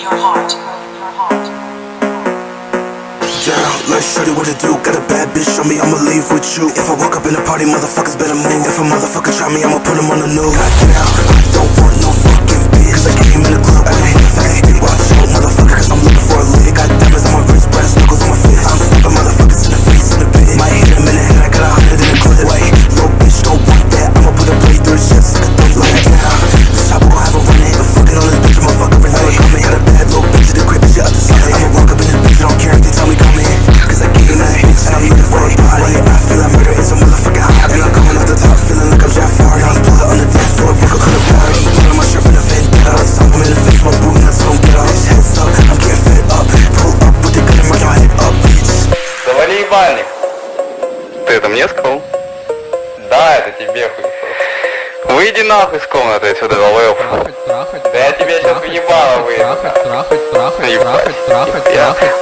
your heart. Down, like shorty, what to do? Got a bad bitch, show me I'ma leave with you. If I walk up in the party, motherfuckers better move. If a motherfucker try me, I'ma put him on the news. Goddamn, I don't want no fucking bitch, cause I came in the club with a motherfucking stick. Watch out, motherfucker, cause I'm looking for a lick. Got diamonds on my wrist, brass knuckles on my fist. I'm slapping motherfuckers in the face in the pit. Might hit him in the head, I got 100 in the clip. Wait, little bitch, don't want that. I'ma put a blade through his chest like a thumb like now. This chopper gon' have a run it. I'm fucking on this bitch, I'ma fuck up and never coming. Got a bad little bitch in the crib, and she up to something. I'ma walk up in this bitch, I don't care if they tell me come in. Cause I gave that bitch, and I'm looking for a body. I feel like murder is a motherfucking hobby. I'm coming off the top, feeling like I'm Jafar. I'm blood on the dance floor, broke up in the party. Pulling my shirt from the vendetta. Stop him in the face, my boot nuts don't get up. Heads up, I'm getting fed up. Pull up with the gun and mark your head up, bitch. Завали ебальник. Ты это мне сказал? Да, это тебе хуй. Выйди нахуй с комнаты отсюда, долбоёб. Да я тебе сейчас въебало выйду.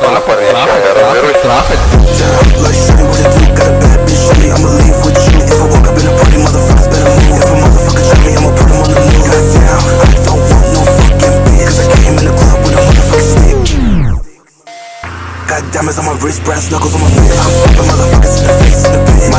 Ладно, парни, я разберусь. Got diamonds on my wrist, brass knuckles on my fist. I'm slapping motherfuckers in the face in the pit.